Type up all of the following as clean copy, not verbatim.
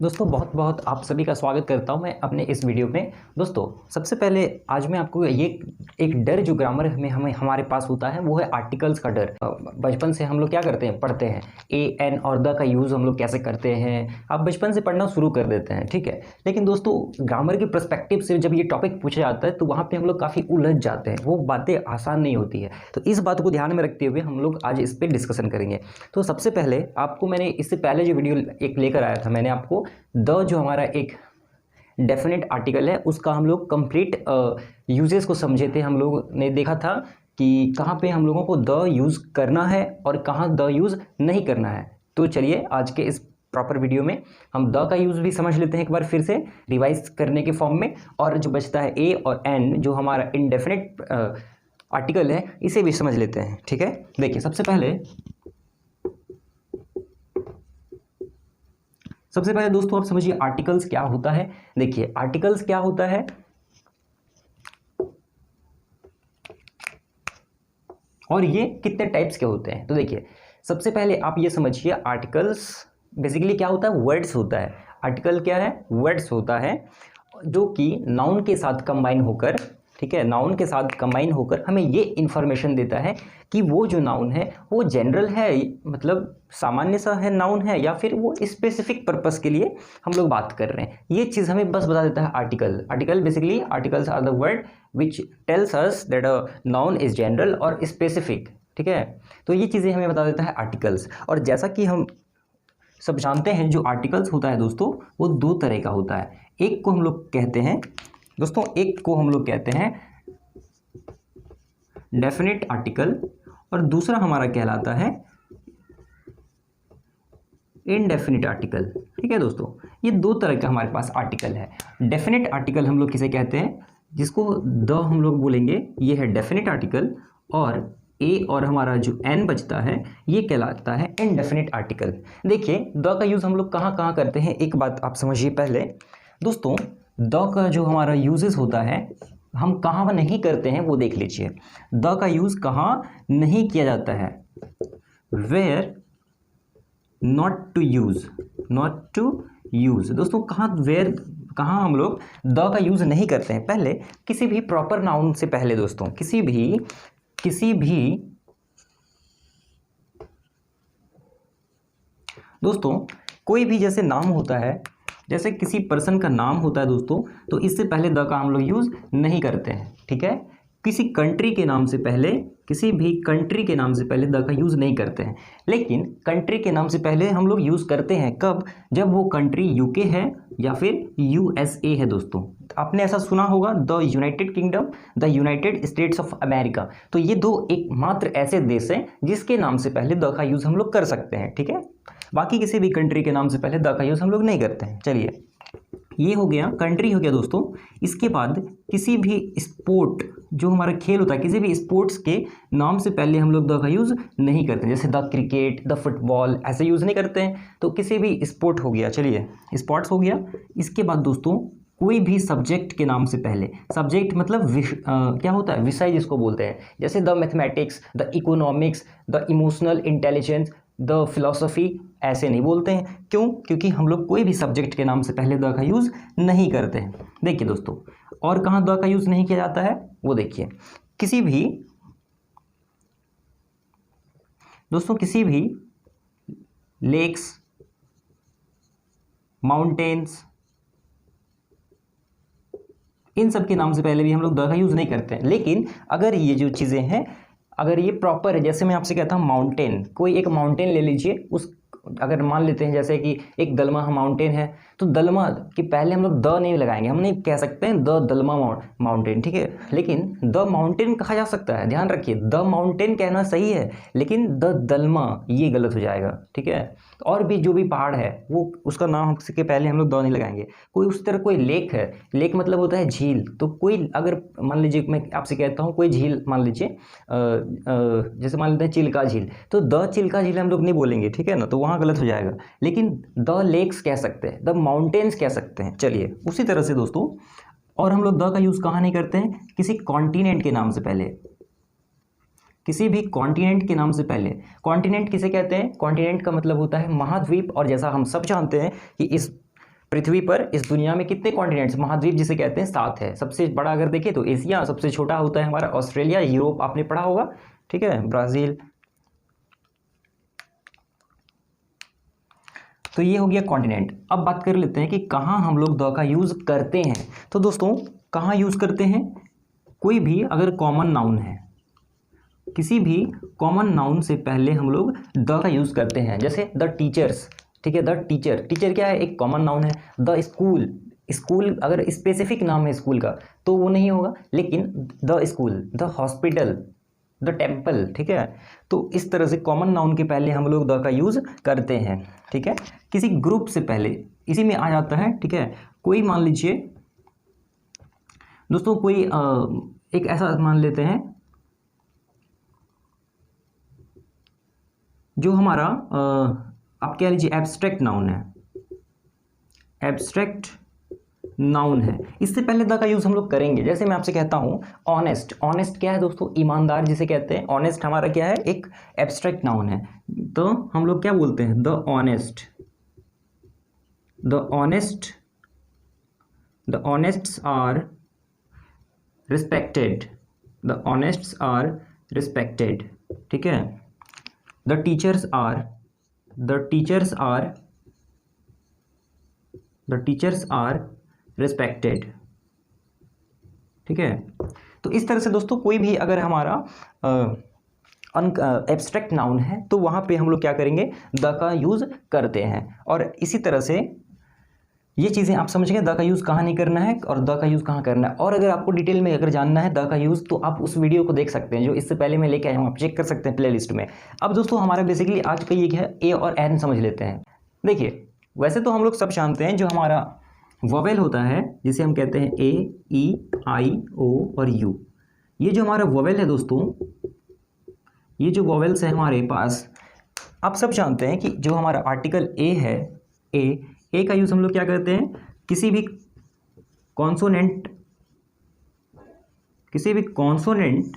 दोस्तों बहुत बहुत आप सभी का स्वागत करता हूं मैं अपने इस वीडियो में। दोस्तों सबसे पहले आज मैं आपको ये एक डर जो ग्रामर में हमें हमारे पास होता है वो है आर्टिकल्स का डर। बचपन से हम लोग क्या करते हैं, पढ़ते हैं ए एन और द का यूज़ हम लोग कैसे करते हैं, आप बचपन से पढ़ना शुरू कर देते हैं, ठीक है। लेकिन दोस्तों ग्रामर के पर्सपेक्टिव से जब ये टॉपिक पूछा जाता है तो वहाँ पर हम लोग काफ़ी उलझ जाते हैं, वो बातें आसान नहीं होती है। तो इस बात को ध्यान में रखते हुए हम लोग आज इस पर डिस्कशन करेंगे। तो सबसे पहले आपको मैंने इससे पहले जो वीडियो एक लेकर आया था, मैंने आपको द जो हमारा एक डेफिनेट आर्टिकल है उसका हम लोग कंप्लीट यूजेस को समझे थे। हम लोग ने देखा था कि कहाँ पे हम लोगों को द यूज़ करना है और कहाँ द यूज़ नहीं करना है। तो चलिए आज के इस प्रॉपर वीडियो में हम द का यूज़ भी समझ लेते हैं एक बार फिर से रिवाइज करने के फॉर्म में, और जो बचता है ए और एन जो हमारा इनडेफिनेट आर्टिकल है इसे भी समझ लेते हैं, ठीक है। देखिए सबसे पहले दोस्तों आप समझिए आर्टिकल्स क्या होता है। देखिए आर्टिकल्स क्या होता है और ये कितने टाइप्स के होते हैं। तो देखिए सबसे पहले आप ये समझिए आर्टिकल्स बेसिकली क्या होता है, वर्ड्स होता है। आर्टिकल क्या है, वर्ड्स होता है जो कि नाउन के साथ कंबाइन होकर, ठीक है, नाउन के साथ कंबाइन होकर हमें ये इन्फॉर्मेशन देता है कि वो जो नाउन है वो जनरल है, मतलब सामान्य सा है नाउन है, या फिर वो स्पेसिफिक पर्पस के लिए हम लोग बात कर रहे हैं। ये चीज़ हमें बस बता देता है article. Article basically articles are the word which tells us that a noun is general और स्पेसिफिक, ठीक है। तो ये चीज़ें हमें बता देता है आर्टिकल्स। और जैसा कि हम सब जानते हैं जो आर्टिकल्स होता है दोस्तों वो दो तरह का होता है। एक को हम लोग कहते हैं दोस्तों, एक को हम लोग कहते हैं डेफिनेट आर्टिकल और दूसरा हमारा कहलाता है इनडेफिनिट आर्टिकल, ठीक है दोस्तों। ये दो तरह का हमारे पास आर्टिकल है। डेफिनेट आर्टिकल हम लोग किसे कहते हैं, जिसको द हम लोग बोलेंगे, ये है डेफिनेट आर्टिकल, और ए और हमारा जो एन बचता है ये कहलाता है इनडेफिनिट आर्टिकल। देखिए द का यूज़ हम लोग कहाँ कहाँ करते हैं, एक बात आप समझिए पहले दोस्तों। द का जो हमारा यूजेस होता है हम कहाँ नहीं करते हैं वो देख लीजिए। द का यूज़ कहाँ नहीं किया जाता है, where not to use, not to use दोस्तों। कहाँ हम लोग द का यूज़ नहीं करते हैं। पहले किसी भी प्रॉपर नाउन से पहले दोस्तों, किसी भी दोस्तों कोई भी जैसे नाम होता है, जैसे किसी पर्सन का नाम होता है दोस्तों, तो इससे पहले द का हम लोग यूज़ नहीं करते हैं, ठीक है। किसी कंट्री के नाम से पहले, किसी भी कंट्री के नाम से पहले द का यूज़ नहीं करते हैं। लेकिन कंट्री के नाम से पहले हम लोग यूज़ करते हैं कब, जब वो कंट्री यूके है या फिर यूएसए है दोस्तों। आपने ऐसा सुना होगा, the United kingdom, the United states of America. तो ये दो एकमात्र ऐसे देश हैं जिसके नाम से पहले द का यूज़ हम लोग कर सकते हैं, ठीक है। बाकी किसी भी कंट्री के नाम से पहले द का यूज़ हम लोग नहीं करते हैं। चलिए ये हो गया, कंट्री हो गया दोस्तों। इसके बाद किसी भी स्पोर्ट जो हमारा खेल होता है, किसी भी स्पोर्ट्स के नाम से पहले हम लोग द का यूज़ नहीं करते हैं। जैसे द क्रिकेट, द फुटबॉल, ऐसे यूज़ नहीं करते हैं। तो किसी भी स्पोर्ट हो गया, चलिए स्पोर्ट्स हो गया। इसके बाद दोस्तों कोई भी सब्जेक्ट के नाम से पहले, सब्जेक्ट मतलब क्या होता है, विषय जिसको बोलते हैं। जैसे the mathematics, the economics, the emotional intelligence, the philosophy, ऐसे नहीं बोलते हैं। क्यों? क्योंकि हम लोग कोई भी सब्जेक्ट के नाम से पहले द का यूज़ नहीं करते हैं। देखिए दोस्तों और कहाँ द का यूज़ नहीं किया जाता है वो देखिए। किसी भी दोस्तों, किसी भी लेक्स, माउंटेन्स, इन सब के नाम से पहले भी हम लोग द का यूज़ नहीं करते हैं। लेकिन अगर ये जो चीज़ें हैं, अगर ये प्रॉपर है, जैसे मैं आपसे कहता हूँ माउंटेन, कोई एक माउंटेन ले लीजिए, उस अगर मान लेते हैं जैसे कि एक दलमा माउंटेन है, तो दलमा के पहले हम लोग द नहीं लगाएंगे, हम नहीं कह सकते हैं द दलमा माउंटेन, ठीक है। लेकिन द माउंटेन कहा जा सकता है, ध्यान रखिए, द माउंटेन कहना सही है, लेकिन द दलमा ये गलत हो जाएगा, ठीक है। और भी जो भी पहाड़ है वो उसका नाम के पहले हम लोग द नहीं लगाएंगे। कोई उस तरह कोई लेक है, लेक मतलब होता है झील, तो कोई अगर मान लीजिए मैं आपसे कहता हूँ कोई झील मान लीजिए, जैसे मान लेते हैं चिल्का झील, तो द चिल्का झील हम लोग नहीं बोलेंगे, ठीक है ना, तो वहाँ गलत हो जाएगा। लेकिन द लेक्स कह सकते हैं, द माउंटेन्स कह सकते हैं। चलिए उसी तरह से दोस्तों, और हम लोग द का यूज़ कहाँ नहीं करते हैं, किसी कॉन्टिनेंट के नाम से पहले, किसी भी कॉन्टिनेंट के नाम से पहले। कॉन्टिनेंट किसे कहते हैं, कॉन्टिनेंट का मतलब होता है महाद्वीप, और जैसा हम सब जानते हैं कि इस पृथ्वी पर इस दुनिया में कितने कॉन्टिनेंट्स, महाद्वीप जिसे कहते हैं, 7 है। सबसे बड़ा अगर देखें तो एशिया, सबसे छोटा होता है हमारा ऑस्ट्रेलिया, यूरोप आपने पढ़ा होगा, ठीक है, ब्राज़ील। तो ये हो गया कॉन्टिनेंट। अब बात कर लेते हैं कि कहाँ हम लोग द का यूज़ करते हैं। तो दोस्तों कहाँ यूज़ करते हैं, कोई भी अगर कॉमन नाउन है, किसी भी कॉमन नाउन से पहले हम लोग द का यूज़ करते हैं। जैसे द टीचर्स, ठीक है, द टीचर, टीचर क्या है, एक कॉमन नाउन है। द स्कूल, स्कूल अगर स्पेसिफिक नाम है स्कूल का तो वो नहीं होगा, लेकिन the school, the hospital, the temple, ठीक है। तो इस तरह से कॉमन नाउन के पहले हम लोग द का यूज़ करते हैं, ठीक है। किसी ग्रुप से पहले इसी में आ जाता है, ठीक है। कोई मान लीजिए दोस्तों, कोई एक ऐसा मान लेते हैं जो हमारा आप कह लीजिए एब्स्ट्रैक्ट नाउन है, एब्स्ट्रैक्ट नाउन है, इससे पहले द का यूज़ हम लोग करेंगे। जैसे मैं आपसे कहता हूँ ऑनेस्ट, ऑनेस्ट क्या है दोस्तों, ईमानदार जिसे कहते हैं। ऑनेस्ट हमारा क्या है, एक एब्स्ट्रैक्ट नाउन है, तो हम लोग क्या बोलते हैं, the honest, the honest, the honests are respected, the honests are respected, ठीक है। The teachers are, the teachers are, the teachers are respected, ठीक है। तो इस तरह से दोस्तों कोई भी अगर हमारा एब्स्ट्रैक्ट नाउन है तो वहाँ पे हम लोग क्या करेंगे, द का यूज़ करते हैं। और इसी तरह से ये चीज़ें आप समझ गए, द का यूज़ कहाँ नहीं करना है और द का यूज़ कहाँ करना है। और अगर आपको डिटेल में अगर जानना है द का यूज़ तो आप उस वीडियो को देख सकते हैं जो इससे पहले मैं लेके आया हूँ, आप चेक कर सकते हैं प्ले लिस्ट में। अब दोस्तों हमारा बेसिकली आज का ये क्या है, ए और एन समझ लेते हैं। देखिए वैसे तो हम लोग सब जानते हैं जो हमारा वोवेल होता है जिसे हम कहते हैं ए, ई, आई, ओ और यू। ये जो हमारा वोवेल है दोस्तों, ये जो वोवेल्स है हमारे पास, आप सब जानते हैं कि जो हमारा आर्टिकल ए है, ए का यूज़ हम लोग क्या करते हैं, किसी भी कॉन्सोनेंट, किसी भी कॉन्सोनेंट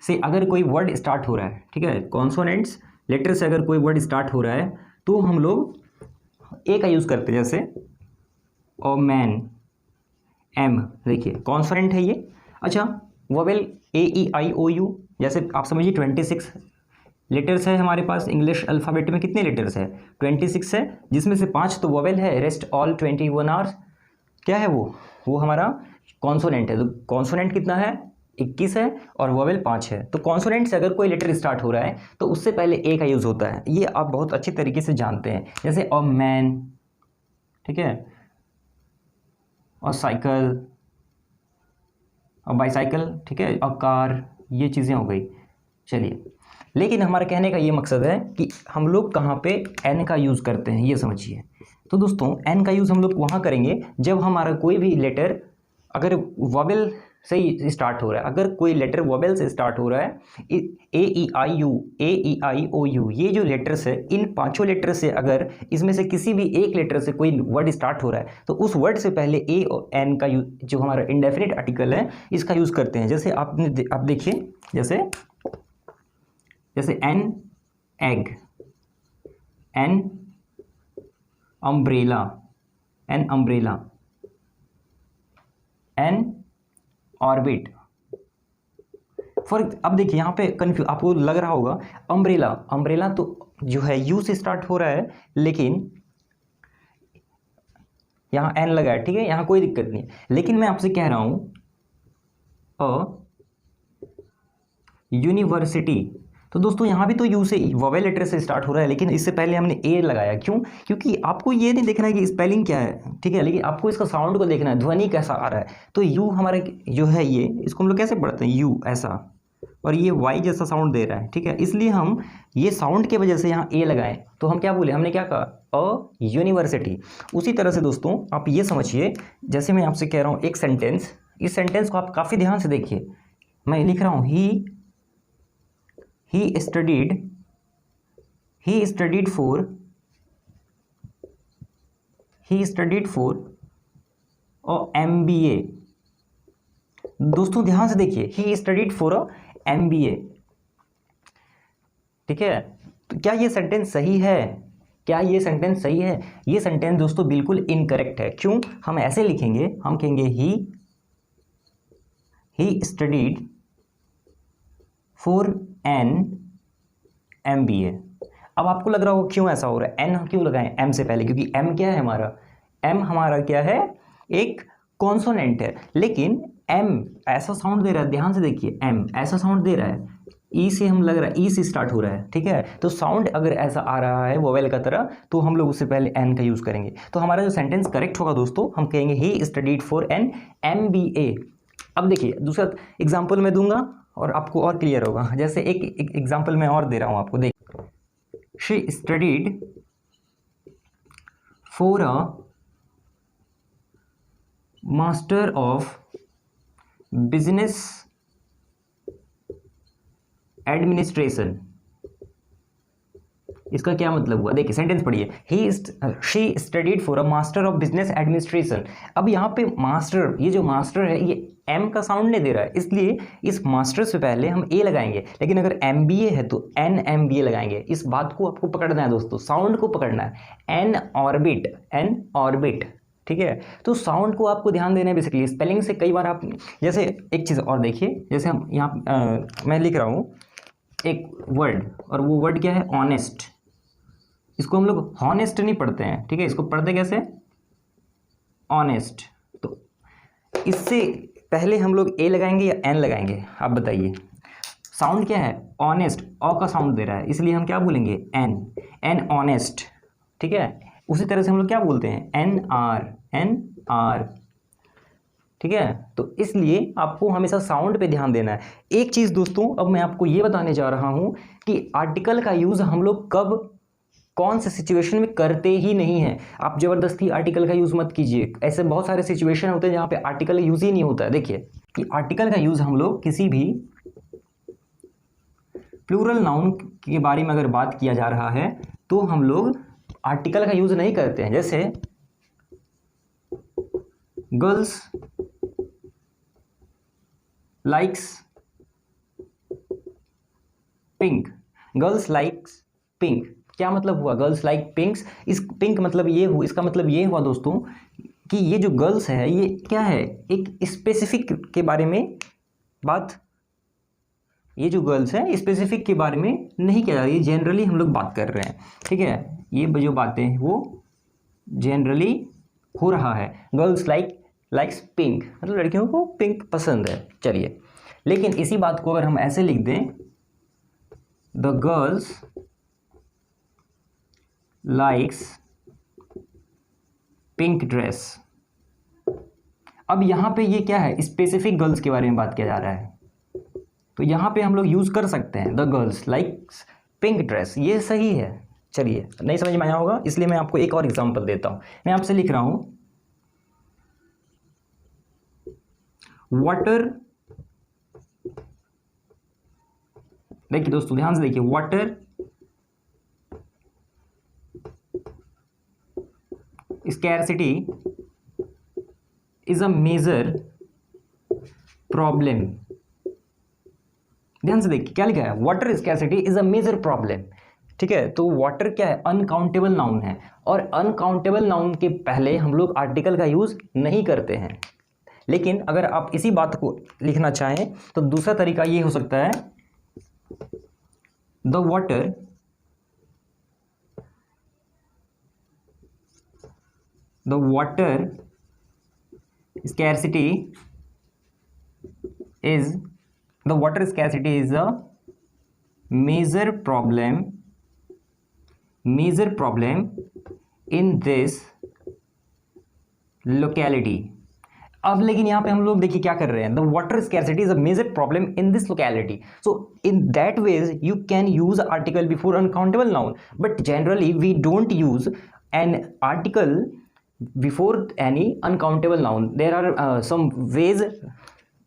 से अगर कोई वर्ड स्टार्ट हो रहा है, ठीक है, कॉन्सोनेंट्स लेटर से अगर कोई वर्ड स्टार्ट हो रहा है तो हम लोग ए का यूज़ करते हैं। जैसे ओ मैन, एम, देखिए कॉन्सोनेंट है ये। अच्छा vowel A, E, I, O, you, जैसे आप समझिए 26 लेटर्स है हमारे पास। इंग्लिश अल्फ़ाबेट में कितने लेटर्स है, 26 है, जिसमें से 5 तो वोवेल है, रेस्ट ऑल 21 आवर्स क्या है वो हमारा कॉन्सोनेंट है। तो कॉन्सोनेंट कितना है, 21 है और वोवेल 5 है। तो कॉन्सोनेंट से अगर कोई लेटर स्टार्ट हो रहा है तो उससे पहले ए का यूज़ होता है, ये आप बहुत अच्छी तरीके से जानते हैं। जैसे अ मैन, ठीक है, और साइकिल और बाईसाइकिल, ठीक है, और कार, ये चीज़ें हो गई। चलिए, लेकिन हमारे कहने का ये मकसद है कि हम लोग कहाँ पे एन का यूज़ करते हैं, ये समझिए। तो दोस्तों एन का यूज़ हम लोग वहाँ करेंगे जब हमारा कोई भी लेटर अगर वोवेल से ही स्टार्ट हो रहा है। अगर कोई लेटर वोवेल से स्टार्ट हो रहा है, ए, ई, आई, you, A, E, I, O, you, ये जो लेटर्स है, इन 5 लेटर से अगर इसमें से किसी भी एक लेटर से कोई वर्ड स्टार्ट हो रहा है तो उस वर्ड से पहले ए और एन का यूज, जो हमारा इंडेफिनिट आर्टिकल है, इसका यूज़ करते हैं। जैसे आप देखिए, जैसे an egg, an umbrella, an umbrella, N orbit. अब देखिए यहाँ पे कन्फ्यूज आपको लग रहा होगा, अम्ब्रेला, अम्ब्रेला तो जो है यू से स्टार्ट हो रहा है, लेकिन यहाँ एन लगा है, ठीक है, यहाँ कोई दिक्कत नहीं है। लेकिन मैं आपसे कह रहा हूँ अ यूनिवर्सिटी, तो दोस्तों यहाँ भी तो यू से, वोवेल लेटर से स्टार्ट हो रहा है, लेकिन इससे पहले हमने ए लगाया। क्यों? क्योंकि आपको ये नहीं देखना है कि स्पेलिंग क्या है, ठीक है, लेकिन आपको इसका साउंड को देखना है, ध्वनि कैसा आ रहा है। तो यू हमारे जो है ये, इसको हम लोग कैसे पढ़ते हैं, यू ऐसा, और ये वाई जैसा साउंड दे रहा है, ठीक है, इसलिए हम ये साउंड की वजह से यहाँ ए लगाएं। तो हम क्या बोले, हमने क्या कहा, अ यूनिवर्सिटी। उसी तरह से दोस्तों आप ये समझिए, जैसे मैं आपसे कह रहा हूँ एक सेंटेंस, इस सेंटेंस को आप काफ़ी ध्यान से देखिए। मैं लिख रहा हूँ he studied for a MBA। दोस्तों ध्यान से देखिए, he studied for a MBA, ठीक है। तो क्या ये सेंटेंस सही है? क्या ये सेंटेंस सही है? ये सेंटेंस दोस्तों बिल्कुल इनकरेक्ट है। क्यों? हम ऐसे लिखेंगे, हम कहेंगे he studied for an MBA। अब आपको लग रहा होगा क्यों ऐसा हो रहा है, एन क्यों लगाएं एम से पहले, क्योंकि एम क्या है हमारा, एम हमारा क्या है, एक कॉन्सोनेंट है। लेकिन एम ऐसा साउंड दे रहा है, ध्यान से देखिए, एम ऐसा साउंड दे रहा है, ई से हम लग रहा है, ई से स्टार्ट हो रहा है, ठीक है। तो साउंड अगर ऐसा आ रहा है वोवेल का तरह, तो हम लोग उससे पहले एन का यूज करेंगे। तो हमारा जो सेंटेंस करेक्ट होगा दोस्तों, हम कहेंगे he studied for an MBA। अब देखिए दूसरा एग्जाम्पल मैं दूंगा और आपको और क्लियर होगा। जैसे एक एग्जाम्पल मैं और दे रहा हूं आपको, देखिए, she studied for a master of business administration. इसका क्या मतलब हुआ, देखिए सेंटेंस पढ़िए, she studied for a master of business administration. अब यहाँ पे मास्टर, ये जो मास्टर है ये एम का साउंड नहीं दे रहा है, इसलिए इस मास्टर से पहले हम ए लगाएंगे। लेकिन अगर MBA है तो NMBA लगाएंगे। इस बात को आपको पकड़ना है दोस्तों, साउंड को पकड़ना है। एन ऑर्बिट, ठीक है। तो साउंड को आपको ध्यान देना है बेसिकली। स्पेलिंग से कई बार आप, जैसे एक चीज़ और देखिए, जैसे हम यहाँ मैं लिख रहा हूँ एक वर्ड, और वो वर्ड क्या है, ऑनेस्ट। इसको हम लोग हॉनेस्ट नहीं पढ़ते हैं, ठीक है, इसको पढ़ते कैसे, ऑनेस्ट। तो इससे पहले हम लोग ए लगाएंगे या एन लगाएंगे, आप बताइए। साउंड क्या है, ऑनेस्ट, ऑ का साउंड दे रहा है, इसलिए हम क्या बोलेंगे, एन ऑनेस्ट, ठीक है। उसी तरह से हम लोग क्या बोलते हैं, एन आर, ठीक है। तो इसलिए आपको हमेशा साउंड पे ध्यान देना है। एक चीज़ दोस्तों, अब मैं आपको ये बताने जा रहा हूँ कि आर्टिकल का यूज़ हम लोग कब, कौन से सिचुएशन में करते ही नहीं है। आप ज़बरदस्ती आर्टिकल का यूज़ मत कीजिए। ऐसे बहुत सारे सिचुएशन होते हैं जहाँ पे आर्टिकल यूज़ ही नहीं होता है। देखिए कि आर्टिकल का यूज़ हम लोग किसी भी प्लूरल नाउन के बारे में अगर बात किया जा रहा है तो हम लोग आर्टिकल का यूज़ नहीं करते हैं। जैसे girls likes pink, girls likes pink, क्या मतलब हुआ, गर्ल्स लाइक पिंक्स। इस पिंक मतलब ये हुआ, इसका मतलब ये हुआ दोस्तों कि ये जो गर्ल्स है ये क्या है, एक स्पेसिफिक के बारे में बात, ये जो गर्ल्स है स्पेसिफिक के बारे में नहीं किया जा रही है, जनरली हम लोग बात कर रहे हैं, ठीक है। ये जो बातें हैं वो जनरली हो रहा है। गर्ल्स लाइक्स पिंक, मतलब लड़कियों को पिंक पसंद है। चलिए, लेकिन इसी बात को अगर हम ऐसे लिख दें, the girls likes pink dress. अब यहाँ पे ये क्या है, स्पेसिफिक गर्ल्स के बारे में बात किया जा रहा है, तो यहाँ पे हम लोग यूज़ कर सकते हैं the girls likes pink dress, ये सही है। चलिए, नहीं समझ में आया होगा इसलिए मैं आपको एक और एग्जांपल देता हूँ। मैं आपसे लिख रहा हूँ वाटर, देखिए दोस्तों ध्यान से देखिए, water scarcity is a major problem। ध्यान से देखिए क्या लिखा है, water scarcity is a major problem, ठीक है। तो वाटर क्या है, अनकाउंटेबल नाउन है, और अनकाउंटेबल नाउन के पहले हम लोग आर्टिकल का यूज नहीं करते हैं। लेकिन अगर आप इसी बात को लिखना चाहें तो दूसरा तरीका ये हो सकता है, the water scarcity is a major problem in this locality। अब लेकिन यहाँ पे हम लोग देखिए क्या कर रहे हैं, the water scarcity is a major problem in this locality. So in that ways you can use article before uncountable noun, but generally we don't use an article before any uncountable noun.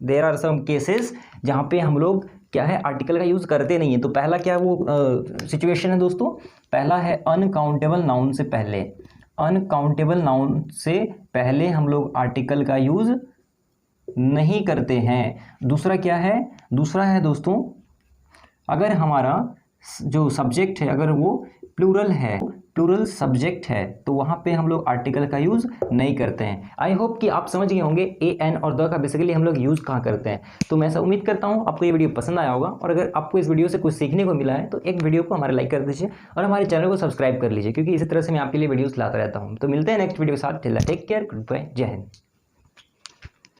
There are some cases जहाँ पे हम लोग क्या है, article का use करते नहीं है। तो पहला क्या वो सिचुएशन है दोस्तों, पहला है अनकाउंटेबल नाउन से पहले, अनकाउंटेबल नाउन से पहले हम लोग आर्टिकल का यूज़ नहीं करते हैं। दूसरा क्या है, दूसरा है दोस्तों, अगर हमारा जो सब्जेक्ट है अगर वो प्लूरल है प्लूरल सब्जेक्ट है तो वहाँ पे हम लोग आर्टिकल का यूज़ नहीं करते हैं। आई होप कि आप समझ गए होंगे ए एन और द का बेसिकली हम लोग यूज़ कहाँ करते हैं। तो मैं ऐसा उम्मीद करता हूँ आपको ये वीडियो पसंद आया होगा, और अगर आपको इस वीडियो से कुछ सीखने को मिला है तो एक वीडियो को हमारे लाइक कर दीजिए और हमारे चैनल को सब्सक्राइब कर लीजिए, क्योंकि इसी तरह से मैं आपके लिए वीडियोज़ लाता रहता हूँ। तो मिलते हैं नेक्स्ट वीडियो के साथ। टेक केयर, गुड बाय, जय हिंद।